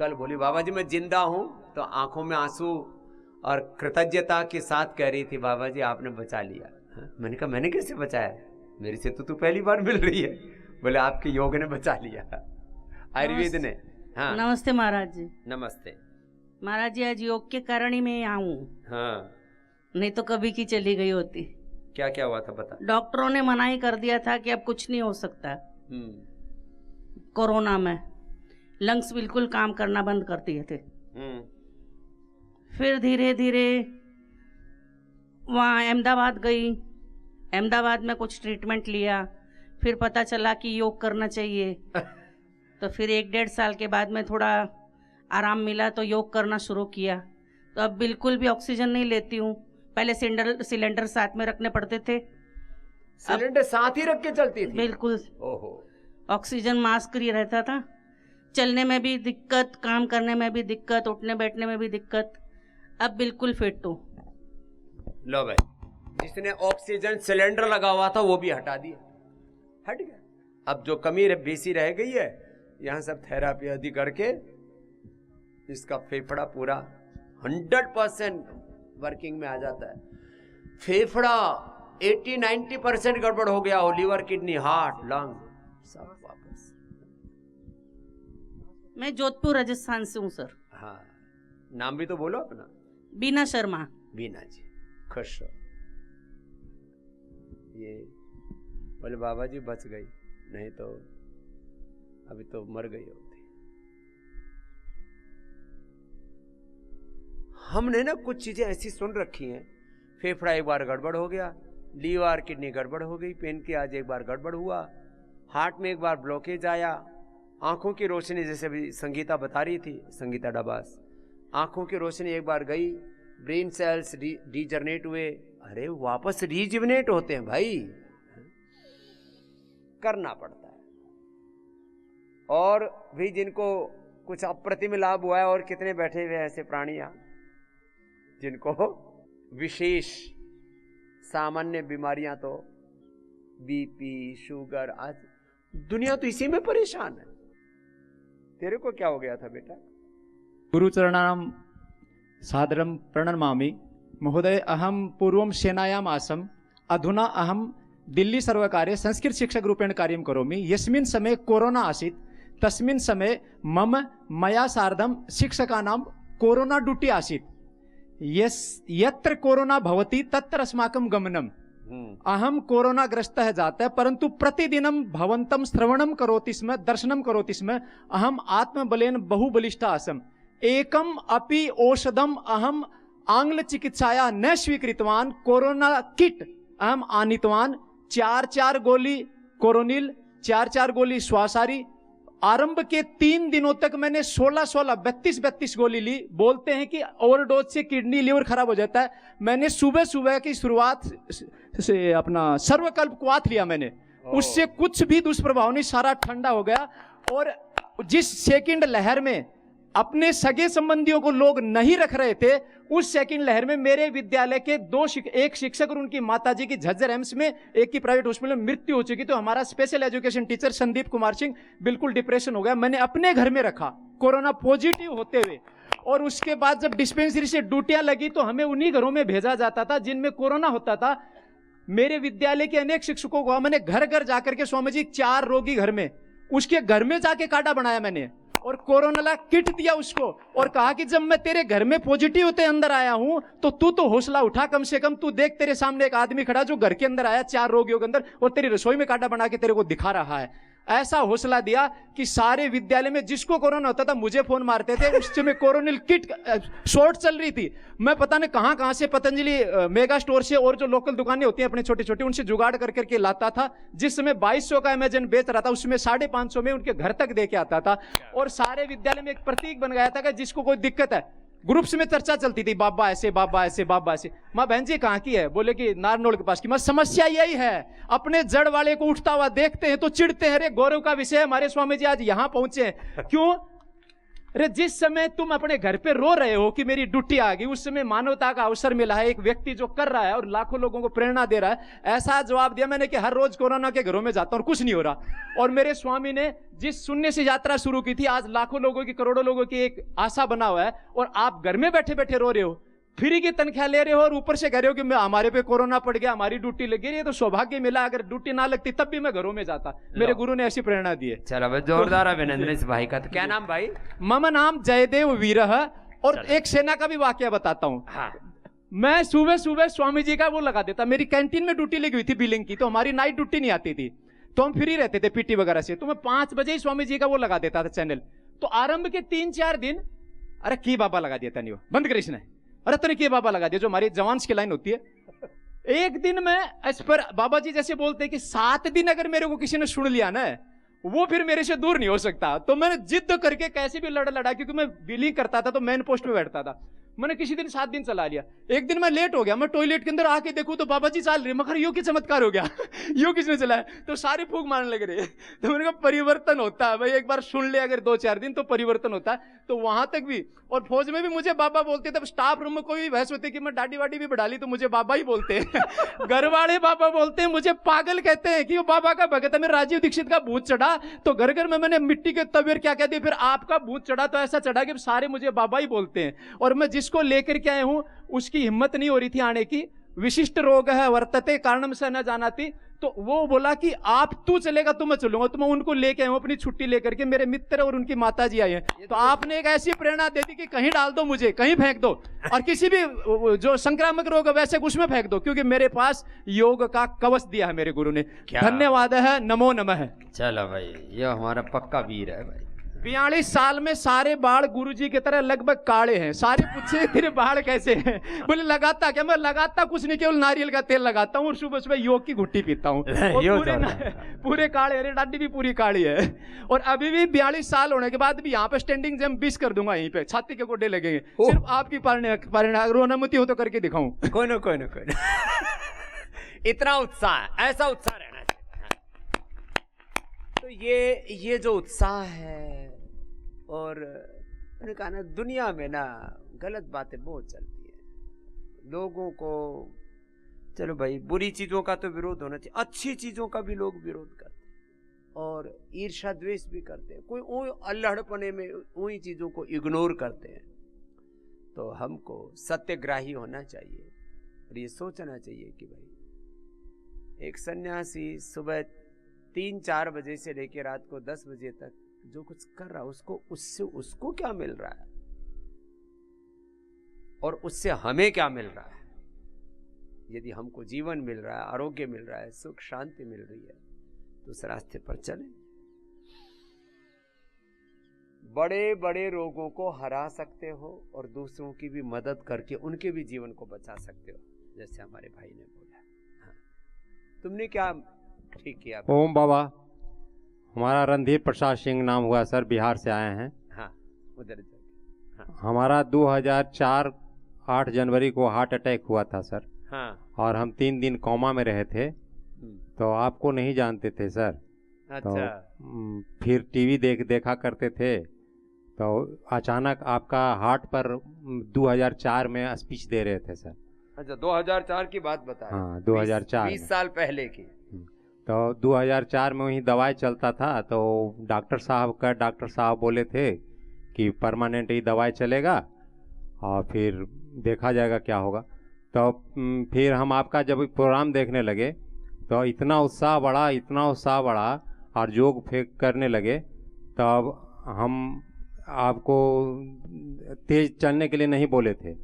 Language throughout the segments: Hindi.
कल बोली बाबा जी मैं जिंदा हूं, तो आंखों में आंसू और कृतज्ञता के साथ कह रही थी बाबा जी आपने बचा लिया। मैंने कहा मैंने कैसे बचाया, मेरे से तो तू पहली बार मिल रही है। बोले आपके योग ने बचा लिया, आयुर्वेद ने। हाँ नमस्ते महाराज जी। नमस्ते महाराज जी, आज योग के कारण ही मैं यहाँ हूँ। हाँ नहीं तो कभी की चली गई होती। क्या क्या हुआ था बता। डॉक्टरों ने मना ही कर दिया था कि अब कुछ नहीं हो सकता। कोरोना में लंग्स बिल्कुल काम करना बंद कर दिए थे। फिर धीरे धीरे वहाँ अहमदाबाद गई, अहमदाबाद में कुछ ट्रीटमेंट लिया, फिर पता चला कि योग करना चाहिए। तो फिर 1-1.5 साल के बाद में थोड़ा आराम मिला तो योग करना शुरू किया। तो अब बिल्कुल भी ऑक्सीजन नहीं लेती हूँ। पहले सिलेंडर साथ में रखने पड़ते थे, सिलेंडर साथ ही रख के चलती थी। बिल्कुल। ओहो। ऑक्सीजन मास्क ही रहता था। चलने में भी दिक्कत, काम करने में भी दिक्कत, उठने बैठने में भी दिक्कत। अब बिल्कुल फिट हूँ। लो भाई, जिसने ऑक्सीजन सिलेंडर लगा हुआ था वो भी हटा दिया, हट गया। अब जो कमी बेसी रह गई है, यहाँ सब थेरापी आदि करके इसका फेफड़ा पूरा 100% वर्किंग में आ जाता है। फेफड़ा 80-90% गड़बड़ हो गया हो, लीवर, किडनी, हार्ट, लंग सब वापस। मैं जोधपुर राजस्थान से हूँ सर। हाँ, नाम भी तो बोलो अपना। बीना शर्मा। बीना जी, खुश हो। ये बोले बाबा जी बच गई, नहीं तो अभी तो मर गई होती। हमने ना कुछ चीजें ऐसी सुन रखी हैं, फेफड़ा एक बार गड़बड़ हो गया, लीवर किडनी गड़बड़ हो गई, पेनक्रियाज एक बार गड़बड़ हुआ, हार्ट में एक बार ब्लॉकेज आया, आंखों की रोशनी, जैसे अभी संगीता बता रही थी, संगीता डबास, आंखों की रोशनी एक बार गई, ब्रेन सेल्स डीजनरेट हुए, अरे वापस रीजिवनेट होते हैं भाई, करना पड़ता है। और भी जिनको कुछ अप्रतिम लाभ हुआ है, और कितने बैठे हुए ऐसे प्राणियां जिनको विशेष सामान्य बीमारियां, तो बीपी, शुगर, आज दुनिया तो इसी में परेशान है। तेरे को क्या हो गया था बेटा? गुरुचरणानां सादरं प्रणमामि महोदय। अहम पूर्वं सेनायाम् आसम्, अधुना अहम दिल्ली सर्वकारे संस्कृत शिक्षक रूपेण कार्यं करोमि। यस्मिन् समये कोरोना आसीत् तस्मिन् समये मया सार्धं शिक्षकानां कोरोना ड्यूटी आसीत्। यत्र कोरोना भवति तत्र अस्माकं गमनम्। अहम कोरोना ग्रस्तः जातः, परंतु प्रतिदिनं भवन्तं श्रवणं करोति स्म, दर्शनं करोति स्म। अहम आत्मबलेन बहुबलिष्ठः आसम्। एकम अपि औषधम अहम आंग्ल चिकित्साया न स्वीकृतवान्। कोरोना किट अहम आनीतवान्। 4-4 गोली कोरोनिल, 4-4 गोली श्वासारी। आरंभ के 3 दिनों तक मैंने 16-16, 32-32 गोली ली। बोलते हैं कि ओवरडोज से किडनी लिवर खराब हो जाता है। मैंने सुबह सुबह की शुरुआत से अपना सर्वकल्प क्वाथ लिया मैंने, उससे कुछ भी दुष्प्रभाव नहीं, सारा ठंडा हो गया। और जिस सेकंड लहर में अपने सगे संबंधियों को लोग नहीं रख रहे थे, उस सेकंड लहर में मेरे विद्यालय के एक शिक्षक और उनकी माताजी की झज्जर एम्स में, एक की प्राइवेट हॉस्पिटल में मृत्यु हो चुकी। तो हमारा special education teacher Sandeep Kumar Singh बिल्कुल डिप्रेशन हो गया। मैंने अपने घर में रखा कोरोना पॉजिटिव होते हुए। और उसके बाद जब डिस्पेंसरी से ड्यूटियां लगी तो हमें उन्हीं घरों में भेजा जाता था जिनमें कोरोना होता था। मेरे विद्यालय के अनेक शिक्षकों को मैंने घर घर जाकर के, स्वामी जी 4 रोगी घर में, उसके घर में जाके काढ़ा बनाया मैंने और कोरोना किट दिया उसको, और कहा कि जब मैं तेरे घर में पॉजिटिव होते अंदर आया हूं तो तू तो हौसला उठा, कम से कम तू देख, तेरे सामने एक आदमी खड़ा जो घर के अंदर आया 4 रोगियों के अंदर, और तेरी रसोई में काढ़ा बना के तेरे को दिखा रहा है। ऐसा हौसला दिया कि सारे विद्यालय में जिसको कोरोना होता था मुझे फोन मारते थे। उस समय कोरोनिल किट शॉर्ट चल रही थी। मैं पता नहीं कहां कहां से, पतंजलि मेगा स्टोर से और जो लोकल दुकानें होती हैं अपने छोटे छोटे, उनसे जुगाड़ कर करके लाता था। जिस समय 2200 का अमेजन बेच रहा था, उसमें 550 में उनके घर तक दे के आता था। और सारे विद्यालय में एक प्रतीक बन गया था कि जिसको कोई दिक्कत है, ग्रुप्स में चर्चा चलती थी, बाबा ऐसे, बाबा ऐसे, बाबा ऐसे। माँ बहन जी कहाँ की है? बोले कि नारनौल के पास की। मैं समस्या यही है, अपने जड़ वाले को उठता हुआ देखते हैं तो चिढ़ते हैं। अरे गौरव का विषय, हमारे स्वामी जी आज यहाँ पहुंचे हैं। क्यों? अरे जिस समय तुम अपने घर पे रो रहे हो कि मेरी ड्यूटी आ गई, उस समय मानवता का अवसर मिला है, एक व्यक्ति जो कर रहा है और लाखों लोगों को प्रेरणा दे रहा है। ऐसा जवाब दिया मैंने कि हर रोज कोरोना के घरों में जाता हूं और कुछ नहीं हो रहा। और मेरे स्वामी ने जिस शून्य से यात्रा शुरू की थी, आज लाखों लोगों की, करोड़ों लोगों की एक आशा बना हुआ है, और आप घर में बैठे बैठे रो रहे हो, फ्री की तनख्वाह ले रहे हो और ऊपर से कह रहे हो कि मैं हमारे पे कोरोना पड़ गया, हमारी ड्यूटी लगी। ये तो सौभाग्य मिला, अगर ड्यूटी ना लगती तब भी मैं घरों में जाता। मेरे गुरु ने ऐसी प्रेरणा दी है। चलो भाई, जोरदार अभिनंदन इस भाई का। तो क्या नाम भाई? मम नाम जयदेव वीरह। और एक सेना का भी वाकया बताता हूँ। हाँ। मैं सुबह सुबह स्वामी जी का वो लगा देता। मेरी कैंटीन में ड्यूटी लगी हुई थी बिलिंग की, तो हमारी नाइट ड्यूटी नहीं आती थी, तो हम फ्री रहते थे पीटी वगैरह से। तो मैं 5 बजे ही स्वामी जी का वो लगा देता था चैनल। तो आरंभ के 3-4 दिन, अरे की बाबा लगा दिया था, नहीं बंद करिस ने, अरे तो के बाबा लगा दिया, जो हमारी जवान्स की लाइन होती है। एक दिन मैं इस पर बाबा जी जैसे बोलते हैं कि 7 दिन अगर मेरे को किसी ने सुन लिया ना, वो फिर मेरे से दूर नहीं हो सकता। तो मैंने जिद करके कैसे भी लड़ा, क्योंकि मैं बिलिंग करता था तो मेन पोस्ट पे बैठता था। मैंने किसी दिन 7 दिन चला लिया। एक दिन मैं लेट हो गया, मैं टॉयलेट के अंदर आके देखूं तो बाबा जी चल रहे, मगर यो की चमत्कार हो गया यो किसने चलाया? तो सारे फूक मारने लग रहे। तो मैंने कहा परिवर्तन होता है भाई, एक बार सुन ले अगर 2-4 दिन तो परिवर्तन होता है। तो वहां तक भी, और फौज में भी मुझे बाबा बोलते थे। स्टाफ रूम में कोई भी बहस होती कि मैं दाढ़ी वाड़ी भी बढ़ा ली तो मुझे बाबा ही बोलते हैं घर वाले बाबा बोलते हैं, मुझे पागल कहते हैं कि वो बाबा का भगत है। मेरे राजीव दीक्षित का भूत चढ़ा तो घर घर में मैंने मिट्टी के तबेर क्या कहती, फिर आपका भूत चढ़ा तो ऐसा चढ़ा कि सारे मुझे बाबा ही बोलते हैं। और मैं जिसको लेकर के आया हूं उसकी हिम्मत नहीं हो रही थी आने की। विशिष्ट रोग है वर्तते कारणम से न जानाती। तो वो बोला कि आप तू चलेगा तो मैं चलूंगा। तो मैं उनको लेके आया हूं अपनी छुट्टी लेकर के। मेरे मित्र और उनकी माता जी आए हैं। तो आपने एक ऐसी प्रेरणा दे दी कि कहीं डाल दो, मुझे कहीं फेंक दो, और किसी भी जो संक्रामक रोग है वैसे कुछ में फेंक दो, क्योंकि मेरे पास योग का कवच दिया है मेरे गुरु ने। धन्यवाद है, नमो नमः। चलो भाई, ये हमारा पक्का वीर है भाई। 42 साल में सारे बाल गुरुजी की तरह लगभग काले हैं। सारे पूछे तेरे बाल कैसे हैं? बोले लगाता क्या? मैं लगाता कुछ नहीं, केवल नारियल का तेल लगाता हूँ और सुबह सुबह योग की घुट्टी पीता हूँ। पूरे काले, अरे डाडी भी पूरी काली है। और अभी भी 42 साल होने के बाद भी यहाँ पे स्टैंडिंग जंप 20 कर दूंगा, यहीं पे छाती के गोडे लगेंगे। सिर्फ आपकी परिणाम रोनामती हो तो करके दिखाऊं। कोई ना इतना उत्साह, ऐसा उत्साह रहना चाहिए। तो ये जो उत्साह है, और मैंने कहा ना, दुनिया में ना गलत बातें बहुत चलती है। लोगों को, चलो भाई, बुरी चीजों का तो विरोध होना चाहिए, अच्छी चीजों का भी लोग विरोध करते हैं और ईर्ष्या द्वेष भी करते हैं। कोई अल्हड़पने में उन्हीं चीजों को इग्नोर करते हैं। तो हमको सत्यग्राही होना चाहिए और ये सोचना चाहिए कि भाई एक सन्यासी सुबह 3-4 बजे से लेकर रात को 10 बजे तक जो कुछ कर रहा है, उसको क्या मिल रहा है और उससे हमें क्या मिल रहा है। यदि हमको जीवन मिल रहा है, आरोग्य मिल रहा है, सुख शांति मिल रही है, तो उस रास्ते पर चलें। बड़े बड़े रोगों को हरा सकते हो और दूसरों की भी मदद करके उनके भी जीवन को बचा सकते हो, जैसे हमारे भाई ने बोला। हाँ। तुमने क्या ठीक किया? ओम बाबा, हमारा रणधीर प्रसाद सिंह नाम हुआ सर, बिहार से आए हैं। हाँ, उधर जाके। हाँ। हमारा 2004 8 जनवरी को हार्ट अटैक हुआ था सर। हाँ। और हम 3 दिन कोमा में रहे थे। तो आपको नहीं जानते थे सर। अच्छा। तो फिर टीवी देखा करते थे। तो अचानक आपका हार्ट पर 2004 में स्पीच दे रहे थे सर। अच्छा, 2004 की बात बता रहे? हाँ, 2004 20 साल पहले की। तो 2004 में वही दवाई चलता था। तो डॉक्टर साहब बोले थे कि परमानेंट ही दवाई चलेगा और फिर देखा जाएगा क्या होगा। तो फिर हम आपका जब प्रोग्राम देखने लगे तो इतना उत्साह बढ़ा और योग फेंक करने लगे। तब हम आपको तेज चलने के लिए नहीं बोले थे।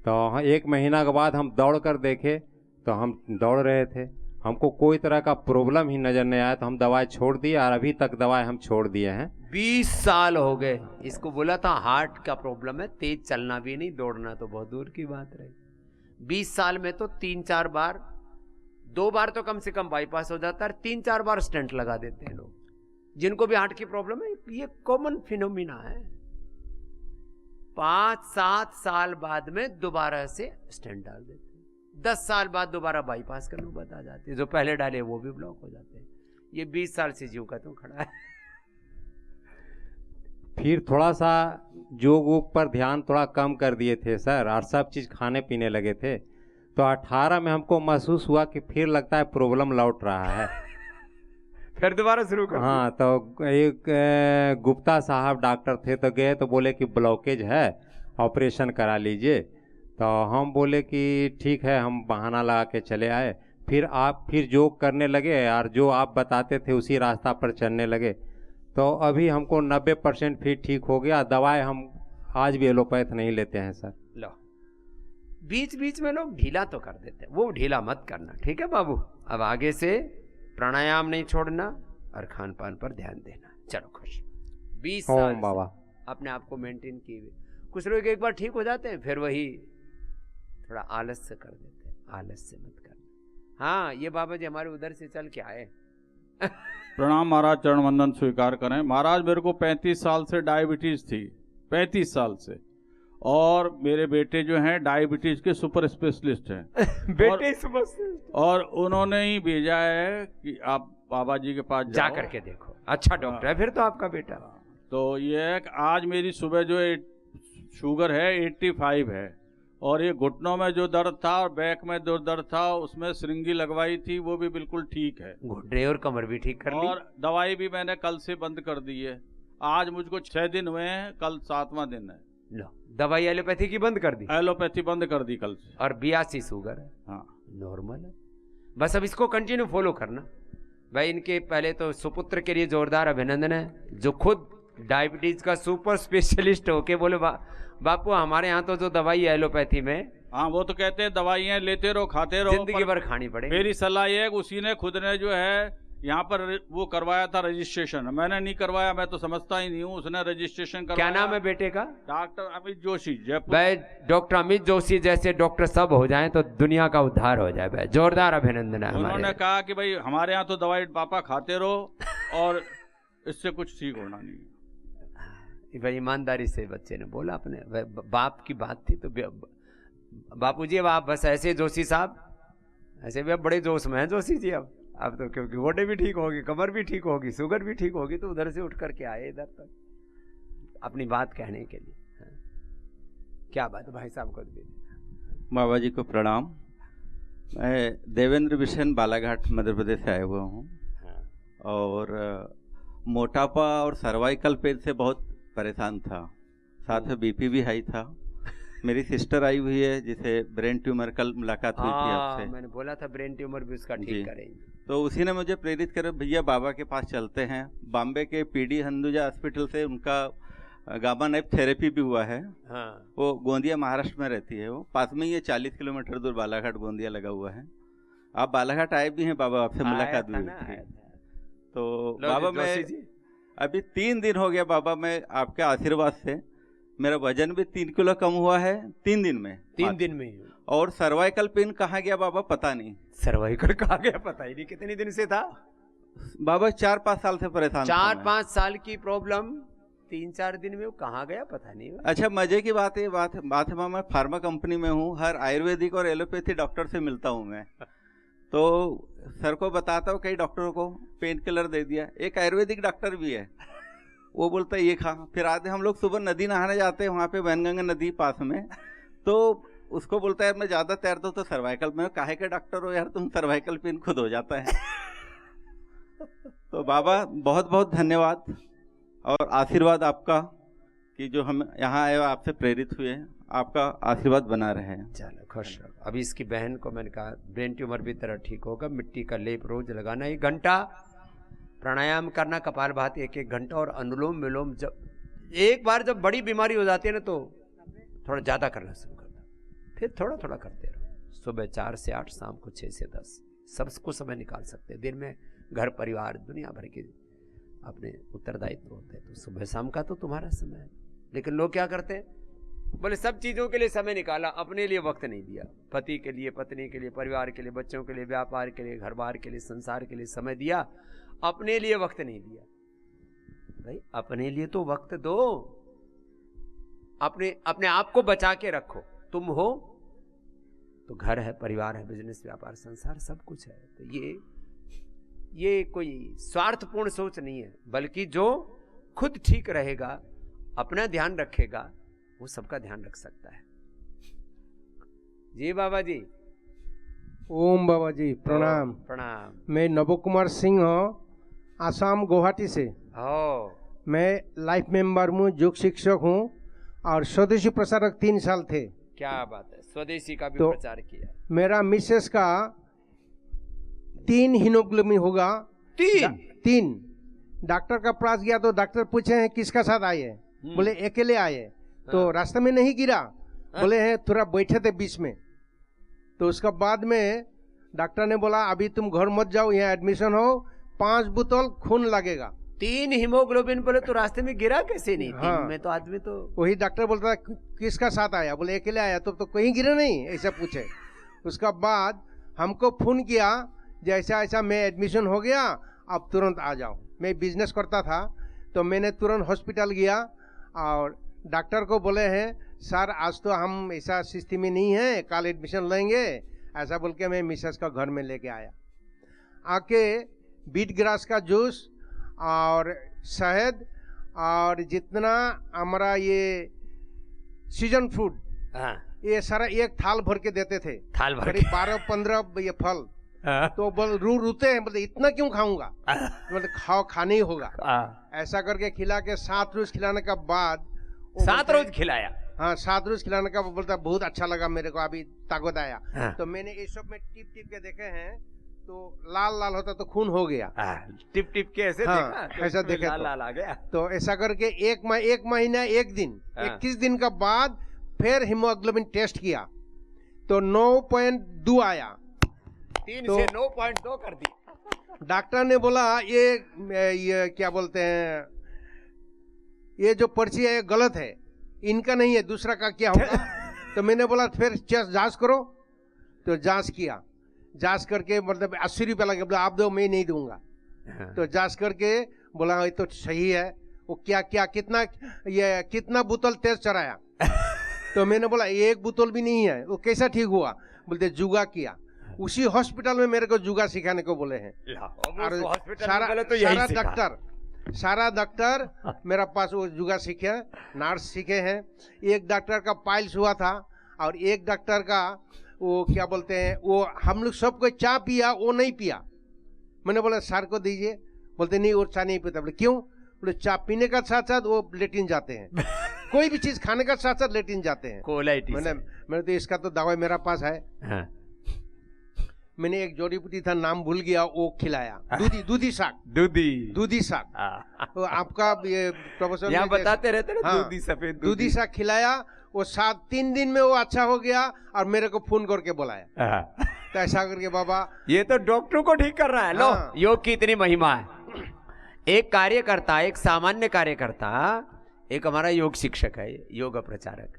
तो 1 महीना के बाद हम दौड़ कर देखे तो हम दौड़ रहे थे। हमको कोई तरह का प्रॉब्लम ही नजर नहीं आया। तो हम दवाई छोड़ दिए और अभी तक दवाई हम छोड़ दिए हैं। 20 साल हो गए। इसको बोला था हार्ट का प्रॉब्लम है, तेज चलना भी नहीं, दौड़ना तो बहुत दूर की बात रही। 20 साल में तो 3-4 बार, 2 बार तो कम से कम बाईपास हो जाता है, 3-4 बार स्टेंट लगा देते हैं लोग जिनको भी हार्ट की प्रॉब्लम है। ये कॉमन फिनोमिना है। 5-7 साल बाद में दोबारा से स्टेंट डाल देते हैं। 10 साल बाद दोबारा बाईपास का नौबत आ जाती है। जो पहले डाले वो भी ब्लॉक हो जाते हैं। ये 20 साल से जीव का तो खड़ा है। फिर थोड़ा सा योग वोग पर ध्यान थोड़ा कम कर दिए थे सर, और सब चीज़ खाने पीने लगे थे। तो 18 में हमको महसूस हुआ कि फिर लगता है प्रॉब्लम लौट रहा है। फिर दोबारा शुरू कर हाँ, तो एक गुप्ता साहब डॉक्टर थे, तो गए तो बोले कि ब्लॉकेज है, ऑपरेशन करा लीजिए। तो हम बोले कि ठीक है, हम बहाना लगा के चले आए। फिर योग करने लगे और जो आप बताते थे उसी रास्ता पर चलने लगे। तो अभी हमको 90% फिर ठीक हो गया। दवाई हम आज भी एलोपैथ नहीं लेते हैं सर। लो, बीच बीच में लोग ढीला तो कर देते हैं, वो ढीला मत करना, ठीक है बाबू। अब आगे से प्राणायाम नहीं छोड़ना और खान पान पर ध्यान देना। चलो खुश। 20 साल ओम बाबा। अपने आप को मेंटेन किए हुए। कुछ लोग एक बार ठीक हो जाते हैं, फिर वही थोड़ा आलस से कर देते हैं। आलस से मत करना। हाँ, ये बाबा जी हमारे उधर से चल के आए। प्रणाम महाराज, चरण वंदन स्वीकार करें। महाराज, मेरे को 35 साल से डायबिटीज थी, 35 साल से। और मेरे बेटे जो हैं डायबिटीज के सुपर स्पेशलिस्ट हैं। बेटे और उन्होंने ही भेजा है कि आप बाबा जी के पास जा करके देखो। अच्छा डॉक्टर है फिर तो आपका बेटा। तो ये है कि आज मेरी सुबह जो शुगर है 85 है, और ये घुटनों में जो दर्द था और बैक में जो दर्द था उसमें श्रृंगी लगवाई थी, वो भी बिल्कुल ठीक है। घुटने और कमर भी ठीक कर ली। और दवाई भी मैंने कल से बंद कर दी है। आज मुझको 6 दिन हुए हैं, कल 7वां दिन है। लो, दवाई एलोपैथी की बंद कर दी। एलोपैथी बंद कर दी कल से। और 82 शुगर है। हाँ, नॉर्मल है। बस अब इसको कंटिन्यू फॉलो करना भाई। इनके पहले तो सुपुत्र के लिए जोरदार अभिनंदन है, जो खुद डायबिटीज का सुपर स्पेशलिस्ट होके बोले बापू हमारे यहाँ तो जो दवाई है एलोपैथी में। हाँ, वो तो कहते हैं दवाइयाँ लेते रहो, खाते रहो, जिंदगी भर खानी पड़ेगी। मेरी सलाह ये है कि उसी ने खुद ने जो है यहाँ पर वो करवाया था रजिस्ट्रेशन। मैंने नहीं करवाया, मैं तो समझता ही नहीं हूँ। उसने रजिस्ट्रेशन करवाया। क्या नाम है बेटे का? डॉक्टर अमित जोशी, जयपुर। भाई डॉक्टर अमित जोशी जैसे डॉक्टर सब हो जाएं तो दुनिया का उद्धार हो जाए भाई। जोरदार अभिनंदन है। उन्होंने कहा कि भाई हमारे यहाँ तो दवाई पापा खाते रहो और इससे कुछ ठीक होना नहीं। भाई ईमानदारी से बच्चे ने बोला अपने बाप की बात थी तो बापूजी अब आप बस ऐसे जोशी साहब, ऐसे भी अब बड़े जोश में हैं जोशी जी। अब तो क्योंकि गोडे भी ठीक होगी, कमर भी ठीक होगी, शुगर भी ठीक होगी, तो उधर से उठ करके आए इधर तक अपनी बात कहने के लिए। हाँ। क्या बात है भाई साहब को भी। बाबा जी को प्रणाम। मैं देवेंद्र बिशन बालाघाट मध्य प्रदेश से आया हुआ हूँ। हाँ। और मोटापा और सर्वाइकल पेन से बहुत परेशान था, साथ में बीपी भी हाई था। मेरी सिस्टर आई हुई है जिसे ब्रेन ट्यूमर, कल मुलाकात हुई थी आपसे। मैंने बोला था ब्रेन ट्यूमर भी उसका ठीक करेंगे। तो उसी ने मुझे प्रेरित कर, भैया बाबा के पास चलते हैं। बॉम्बे के पीडी हंदुजा हॉस्पिटल से उनका गामा नाइफ थेरेपी भी हुआ है। हाँ। वो गोंदिया महाराष्ट्र में रहती है। वो पास में ही है, 40 किलोमीटर दूर बालाघाट गोंदिया लगा हुआ है। आप बालाघाट आए भी हैं बाबा, आपसे मुलाकात हुई थी। तो बाबा मैं अभी 3 दिन हो गया बाबा, मैं आपके आशीर्वाद से मेरा वजन भी 3 किलो कम हुआ है 3 दिन में। 3 दिन में ही। और सर्वाइकल पेन कहाँ गया बाबा पता नहीं। सर्वाइकल कहाँ गया पता ही नहीं। कितने दिन से था बाबा? 4-5 साल से परेशान। 4-5 साल की प्रॉब्लम 3-4 दिन में वो कहाँ गया पता नहीं। अच्छा, मजे की बात है मामा, मैं फार्मा कंपनी में हूँ। हर आयुर्वेदिक और एलोपैथी डॉक्टर से मिलता हूँ मैं। तो सर को बताता हूँ, कई डॉक्टरों को पेन किलर दे दिया। एक आयुर्वेदिक डॉक्टर भी है, वो बोलता है ये खा। फिर आते हम लोग सुबह नदी नहाने जाते हैं, वहाँ पे वैनगंगा नदी पास में। तो उसको बोलता है यार मैं ज़्यादा तैरता हूँ तो सर्वाइकल में। काहे के डॉक्टर हो यार तुम, सर्वाइकल पेन खुद हो जाता है। तो बाबा बहुत बहुत धन्यवाद और आशीर्वाद आपका कि जो हम यहाँ आए आपसे प्रेरित हुए, आपका आशीर्वाद बना रहे। चलो खुश रहो। अभी इसकी बहन को मैंने कहा ब्रेन ट्यूमर भी तरह ठीक होगा। मिट्टी का लेप रोज लगाना, 1 घंटा प्राणायाम करना, कपालभाति 1-1 घंटा, और अनुलोम विलोम। जब एक बार जब बड़ी बीमारी हो जाती है ना तो थोड़ा ज़्यादा करना शुरू कर दो, फिर थोड़ा थोड़ा करते रहो। सुबह 4 से 8, शाम को 6 से 10, सबको समय निकाल सकते हैं। दिन में घर परिवार दुनिया भर के अपने उत्तरदायित्व होते हैं, तो सुबह शाम का तो तुम्हारा समय है। लेकिन लोग क्या करते हैं, बोले सब चीज़ों के लिए समय निकाला, अपने लिए वक्त नहीं दिया। पति के लिए, पत्नी के लिए, परिवार के लिए, बच्चों के लिए, व्यापार के लिए, घर बार के लिए, संसार के लिए समय दिया, अपने लिए वक्त नहीं दिया। भाई अपने लिए तो वक्त दो, अपने आप को बचा के रखो। तुम हो तो घर है, परिवार है, बिजनेस, व्यापार, संसार सब कुछ है। तो ये कोई स्वार्थपूर्ण सोच नहीं है, बल्कि जो खुद ठीक रहेगा अपना ध्यान रखेगा वो सबका ध्यान रख सकता है। जी बाबा जी। ओम बाबा जी प्रणाम। प्रणाम। मैं नबो कुमार सिंह हूँ, आसाम गुवाहाटी से। हो मैं लाइफ मेंबर हूँ, योग शिक्षक हूँ और स्वदेशी प्रसारक 3 साल थे। क्या बात है, स्वदेशी का भी तो प्रचार किया। मेरा मिसेस का 3 हीमोग्लोबिन होगा। 3 डॉक्टर का पास गया तो डॉक्टर पूछे हैं किसका साथ आए हैं, बोले अकेले आए। तो रास्ते में नहीं गिरा, बोले हैं थोड़ा बैठे थे बीच में। तो उसका बाद में डॉक्टर ने बोला अभी तुम घर मत जाओ, यहाँ एडमिशन हो, 5 बोतल खून लगेगा। 3 हीमोग्लोबिन बोले तो रास्ते में गिरा कैसे नहीं? हाँ। 3 में तो आदमी तो वही डॉक्टर बोलता किसका साथ आया, बोले अकेले आया। तो कहीं गिरा नहीं, ऐसा पूछे। उसका बाद हमको फोन किया जैसा ऐसा मैं एडमिशन हो गया, अब तुरंत आ जाओ। मैं बिजनेस करता था तो मैंने तुरंत हॉस्पिटल गया और डॉक्टर को बोले हैं सर आज तो हम ऐसा स्थिति में नहीं है, कल एडमिशन लेंगे, ऐसा बोल के मैं मिसेस का घर में लेके आया। आके बीट ग्रास का जूस और शहद और जितना हमारा ये सीजन फ्रूट, हाँ। ये सारा एक थाल भर के देते थे, थाल भर करीब 12-15 ये फल। तो बोल रोते हैं, बोलते इतना क्यों खाऊंगा, बोलते खाओ, खाने ही होगा। ऐसा करके खिला के 7 रोज खिलाने का बाद 7 रोज खिलाया। हाँ 7 रोज खिलाने का बोलता बहुत अच्छा लगा मेरे को, अभी ताकत आया। हाँ। तो मैंने ये सब में टिप टिप के देखे हैं तो लाल लाल होता तो खून हो गया। टिप टिप के ऐसे हाँ, देखा तो ऐसा उसमें देखे लाल तो। लाल आ गया। तो ऐसा करके एक महीना 1 दिन, हाँ। 21 दिन का बाद फिर हीमोग्लोबिन टेस्ट किया तो 9.2 आया। 3 तो- से 9.2 कर दी। डॉक्टर ने बोला ये क्या बोलते हैं, ये जो पर्ची है ये गलत है, इनका नहीं है, दूसरा का क्या होगा। तो मैंने बोला फिर जांच करो। तो जांच किया, जांच करके मतलब 80 रुपया लगे, बोला आप दो, मैं नहीं दूंगा। तो जांच करके बोला ये तो सही है। वो क्या कितना बोतल तेज चढ़ाया। तो मैंने बोला 1 बोतल भी नहीं है। वो कैसा ठीक हुआ, बोलते जुगा किया। उसी हॉस्पिटल में मेरे को जुगा सिखाने को बोले हैं। और सारा डॉक्टर मेरा पास वो जुगा सीखे, नर्स सीखे हैं। एक डॉक्टर का पाइल्स हुआ था और एक डॉक्टर का वो क्या बोलते हैं, वो हम लोग सबको चाय पिया, वो नहीं पिया। मैंने बोला सर को दीजिए, बोलते नहीं वो चाय नहीं पीता। बोले क्यों, बोले चाय पीने का साथ साथ वो लेटिन जाते हैं, कोई भी चीज खाने का साथ साथ लेटिन जाते हैं। मैंने तो इसका तो दवाई मेरा पास है। हाँ। मैंने एक जोड़ी बूटी था, नाम भूल गया, वो खिलाया। दूधी साग। दूधी साग। तो आपका ये प्रोफेसर यहाँ बताते रहते ना, हाँ, दूधी सफेद दूधी साग खिलाया। वो 3 दिन में वो अच्छा हो गया और मेरे को फोन करके बुलाया। तो ऐसा करके बाबा ये तो डॉक्टरों को ठीक कर रहा है। लो हाँ। योग की इतनी महिमा है। एक कार्यकर्ता, एक सामान्य कार्यकर्ता, एक हमारा योग शिक्षक है, योग प्रचारक,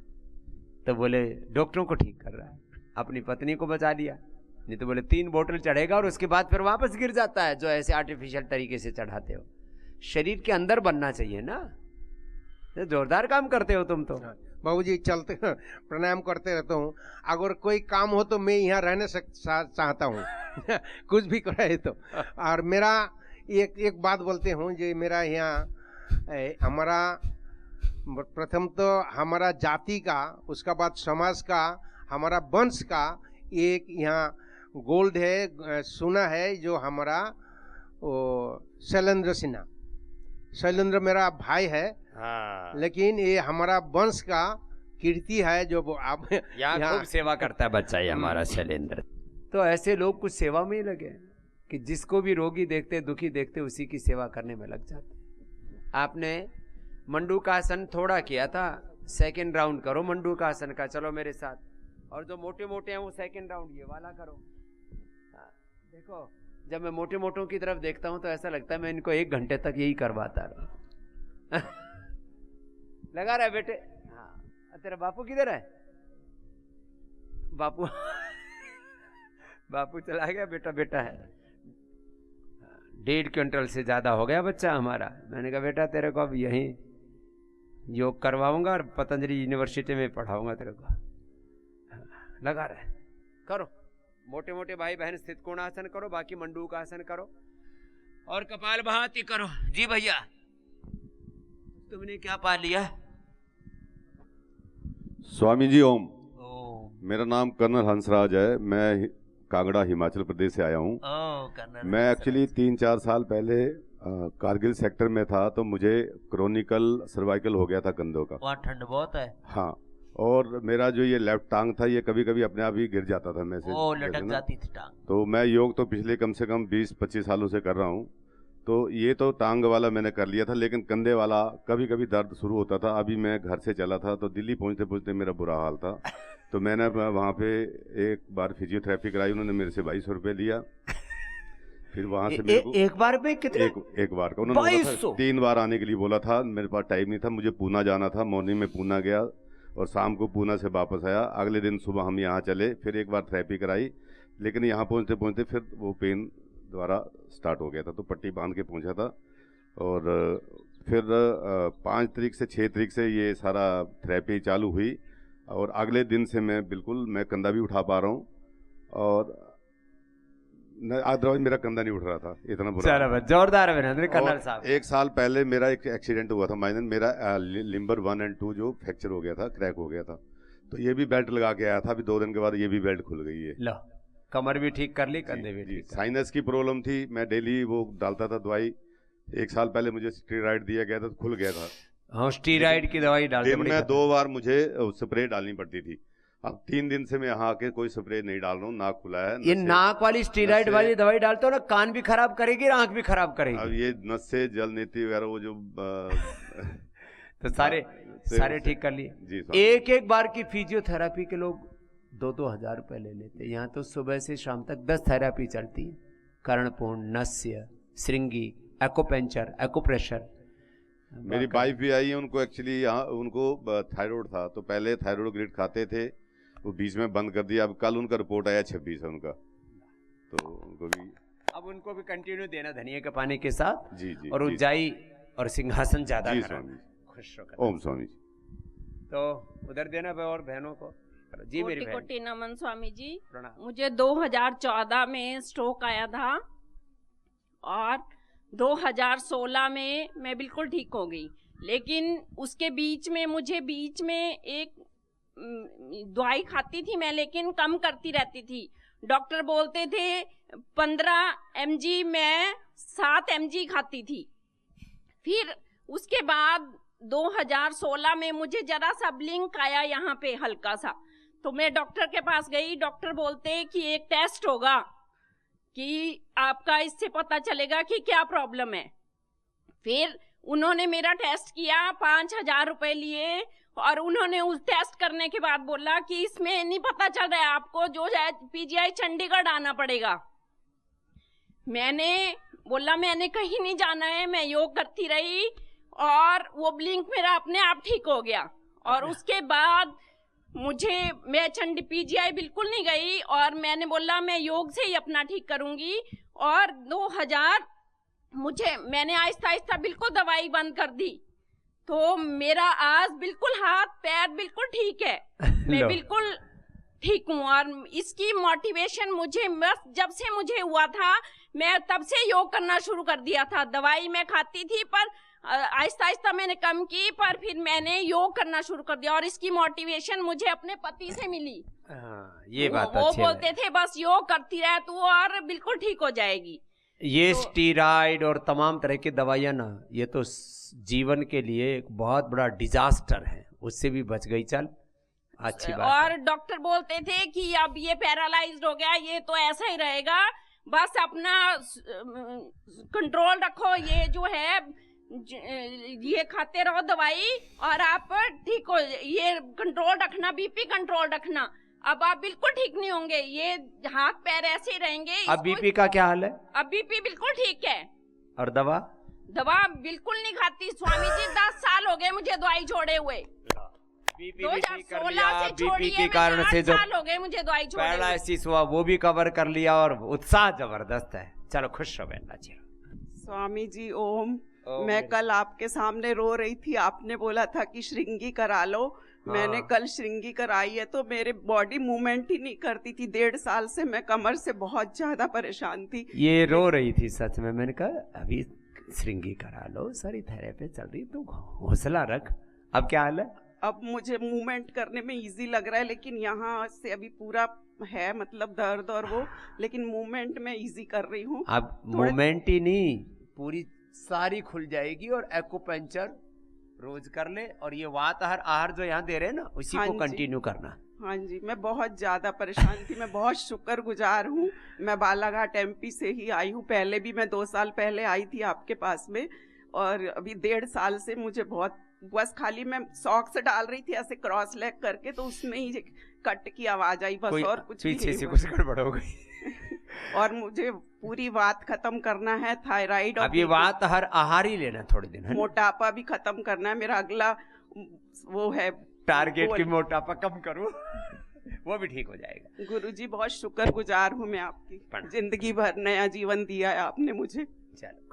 तो बोले डॉक्टरों को ठीक कर रहा है, अपनी पत्नी को बचा लिया। नहीं तो बोले 3 बोतल चढ़ेगा और उसके बाद फिर वापस गिर जाता है, जो ऐसे आर्टिफिशियल तरीके से चढ़ाते हो। शरीर के अंदर बनना चाहिए ना। तो जोरदार काम करते हो तुम तो। बाबूजी चलते प्रणाम करते रहता हूँ। अगर कोई काम हो तो मैं यहाँ रहने चाहता हूँ कुछ भी करे तो। और मेरा एक बात बोलते हूँ, जो मेरा यहाँ हमारा प्रथम तो हमारा जाति का, उसका बाद समाज का, हमारा वंश का एक यहाँ गोल्ड है, सुना है, जो हमारा शैलेंद्र सिन्हा। शैलेंद्र मेरा भाई है। हाँ। लेकिन ये हमारा वंश का कीर्ति है, जो आप यहाँ खूब सेवा करता है बच्चा ये हमारा शैलेंद्र। तो ऐसे लोग कुछ सेवा में ही लगे कि जिसको भी रोगी देखते, दुखी देखते, उसी की सेवा करने में लग जाते। आपने मंडूकासन थोड़ा किया था, 2nd राउंड करो मंडूकासन का, चलो मेरे साथ। और जो मोटे मोटे हैं वो 2nd राउंड ये वाला करो। देखो जब मैं मोटे मोटों की तरफ देखता हूं तो ऐसा लगता है मैं इनको 1 घंटे तक यही करवाता रहा। लगा रहा है बेटे। हाँ, तेरा बापू किधर है? बापू बापू चला गया, बेटा है। 1.5 क्विंटल से ज्यादा हो गया बच्चा हमारा। मैंने कहा बेटा तेरे को अब यहीं योग करवाऊंगा और पतंजलि यूनिवर्सिटी में पढ़ाऊंगा तेरे को। लगा रहे करो, मोटे मोटे भाई बहन स्थित कोणासन करो, बाकी मंडूकासन करो और कपाल भाती करो। जी भैया तुमने क्या पा लिया? स्वामी जी ओम। मेरा नाम कर्नल हंसराज है। मैं कांगड़ा हिमाचल प्रदेश से आया हूँ। मैं एक्चुअली 3-4 साल पहले कारगिल सेक्टर में था, तो मुझे क्रोनिकल सर्वाइकल हो गया था कंधों का। वहाँ ठंड बहुत है। हाँ, और मेरा जो ये लेफ्ट टांग था, ये कभी कभी अपने आप ही गिर जाता था। मैं से लटक जाती थी टांग। तो मैं योग तो पिछले कम से कम 20-25 सालों से कर रहा हूँ। तो ये तो टांग वाला मैंने कर लिया था, लेकिन कंधे वाला कभी कभी दर्द शुरू होता था। अभी मैं घर से चला था तो दिल्ली पहुँचते पहुँचते मेरा बुरा हाल था। तो मैंने वहाँ पे एक बार फिजियोथेरेपी कराई, उन्होंने मेरे से 2200 रुपये लिया। फिर वहाँ से मेरे को एक बार में कितने? एक बार का उन्होंने बोला था, 3 बार आने के लिए बोला था। मेरे पास टाइम नहीं था, मुझे पूना जाना था। मॉर्निंग में पूना गया और शाम को पूना से वापस आया। अगले दिन सुबह हम यहाँ चले, फिर एक बार थेरेपी कराई, लेकिन यहाँ पहुँचते पहुँचते फिर वो पेन दोबारा स्टार्ट हो गया था। तो पट्टी बांध के पहुँचा था और फिर 5 तारीख से 6 तारीख से ये सारा थेरेपी चालू हुई और अगले दिन से मैं कंधा भी उठा पा रहा हूँ और अदरवाइज मेरा कंधा नहीं उठ रहा था, इतना बुरा। जोरदार अभिनंदन कर्नल साहब। 1 साल पहले मेरा एक एक्सीडेंट हुआ था माइनर, मेरा लिम्बर 1 और 2 जो फ्रैक्चर हो गया था, क्रैक हो गया था। तो ये भी बेल्ट लगा के आया था। अभी 2 दिन के बाद ये भी बेल्ट खुल गई है। लो, कमर भी ठीक कर ली, कंधे भी ठीक। साइनस की प्रॉब्लम थी, मैं डेली वो डालता था दवाई। 1 साल पहले मुझे स्टेरॉइड दिया गया था, तो खुल गया था। हाँ, स्टेरॉइड की दवाई डालते दिन में 2 बार मुझे स्प्रे डालनी पड़ती थी। अब 3 दिन से मैं यहाँ आके कोई स्प्रे नहीं डाल रहा हूँ, नाक खुला है। ये नाक वाली स्टेरॉइड वाली दवाई डालते हो ना, कान भी खराब करेगी, आंख भी खराब करेगी। अब ये नस से जल नीति वगैरह वो जो तो सारे ठीक कर लिए जी। एक बार की फिजियोथेरेपी के लोग 2-2 हज़ार रुपए ले लेते हैं। यहाँ तो सुबह से शाम तक 10 थेरेपी चलती है। कर्णपूर्ण, नस्य, श्रृंगी, एक्यूपेंचर, एक्यूप्रेशर। मेरी वाइफ भी आई है, उनको एक्चुअली यहाँ उनको थायराइड था, तो पहले थायराइड ग्रिड खाते थे, वो बीच में बंद कर दिया। अब कल उनका रिपोर्ट आया 26 है उनका, तो उनको भी कंटिन्यू देना धनिया के पानी के साथ। जी जी। और उज्जाई और सिंहासन ज्यादा जी स्वामी। खुश ओम स्वामी जी। तो उधर देना और बहनों को जी। मेरी बहन, कोटि नमन स्वामी जी। प्रणाम। मुझे 2014 में स्ट्रोक आया था और 2016 में मैं बिल्कुल ठीक हो गई, लेकिन उसके बीच में एक दवाई खाती थी मैं, लेकिन कम करती रहती थी। डॉक्टर बोलते थे 15 mg, मैं 7 mg खाती थी। फिर उसके बाद 2016 में मुझे जरा सा ब्लिंक आया यहाँ पे हल्का सा, तो मैं डॉक्टर के पास गई। डॉक्टर बोलते कि एक टेस्ट होगा कि आपका, इससे पता चलेगा कि क्या प्रॉब्लम है। फिर उन्होंने मेरा टेस्ट किया, 5,000 रुपए लिए और उन्होंने उस टेस्ट करने के बाद बोला कि इसमें नहीं पता चल रहा है, आपको जो है पीजीआई चंडीगढ़ आना पड़ेगा। मैंने बोला मैंने कहीं नहीं जाना है, मैं योग करती रही और वो ब्लिंक मेरा अपने आप ठीक हो गया। और उसके बाद मैं पीजीआई बिल्कुल नहीं गई और मैंने बोला मैं योग से ही अपना ठीक करूंगी। और 2000 मैंने आहिस्ता आहिस्ता बिल्कुल दवाई बंद कर दी, तो मेरा आज बिल्कुल हाथ पैर बिल्कुल ठीक है। मैं बिल्कुल ठीक हूँ और इसकी मोटिवेशन मुझे बस जब से मुझे हुआ था, मैं तब से योग करना शुरू कर दिया था। दवाई मैं खाती थी पर आहिस्ता आहिस्ता मैंने कम की, पर फिर मैंने योग करना शुरू कर दिया और इसकी मोटिवेशन मुझे अपने पति से मिली। ये बात वो बोलते थे बस योग करती रह तू और बिल्कुल ठीक हो जाएगी। ये स्टीरॉइड और तमाम तरह की दवाइयाँ ना, ये तो जीवन के लिए एक बहुत बड़ा डिजास्टर है। उससे भी बच गई, चल अच्छी बात। और डॉक्टर बोलते थे कि अब ये पैरालाइज्ड हो गया, ये तो ऐसा ही रहेगा, बस अपना कंट्रोल रखो, ये जो है ये खाते रहो दवाई और आप ठीक हो, ये कंट्रोल रखना, बीपी कंट्रोल रखना। अब आप बिल्कुल ठीक नहीं होंगे, ये हाथ पैर ऐसे ही रहेंगे। अब बीपी का क्या हाल है? अब बीपी बिल्कुल ठीक है। और दवा बिल्कुल नहीं खाती स्वामी जी, 10 साल हो गए मुझे दवाई छोड़े हुए। 2016 से बीपी के कारण से जो साल हो गए मुझे दवाई छोड़े पैरालिसिस हुआ वो भी कवर कर लिया और उत्साह जबरदस्त है। चलो खुश हो बहना जी। स्वामी जी ओम। मैं कल आपके सामने रो रही थी, आपने बोला था कि श्रृंगी करा लो। मैंने कल श्रृंगी कराई है तो मेरे बॉडी मूवमेंट ही नहीं करती थी। 1.5 साल से मैं कमर से बहुत ज्यादा परेशान थी। ये रो रही थी सच में। मैंने कहा अभी श्रृंगी करा लो, सारी थेरेपी चल रही, तू हौसला रख। अब क्या हाल है? अब मुझे मूवमेंट करने में इजी लग रहा है, लेकिन यहाँ से अभी पूरा है मतलब दर्द और वो, लेकिन मूवमेंट में इजी कर रही हूँ। अब मूवमेंट ही नहीं, पूरी सारी खुल जाएगी। और एक्यूपंक्चर रोज कर ले, और ये वाताहार आहार जो यहाँ दे रहे हैं ना, उसी हाँ को जी। कंटिन्यू करना। हाँ जी, मैं बहुत ज़्यादा परेशान थी, मैं बहुत शुक्रगुजार हूँ। मैं बालाघाट एमपी से ही आई हूँ, पहले भी मैं 2 साल पहले आई थी आपके पास में, और अभी 1.5 साल से मुझे बहुत, बस खाली मैं सॉक्स डाल रही थी ऐसे क्रॉस लेग करके, तो उसमें ही कट की आवाज आई बस, और कुछ भी पीछे नहीं से हुआ। कुछ गड़बड़ हो गई। और मुझे पूरी बात खत्म करना है, थायराइड और अब ये वाताहार आहार ही लेना थोड़े दिन, है ना? मोटापा भी खत्म करना है। मेरा अगला वो है टारगेट की मोटापा कम करो, वो भी ठीक हो जाएगा। गुरुजी बहुत शुक्रगुजार हूँ मैं आपकी, जिंदगी भर नया जीवन दिया है आपने मुझे। चलो।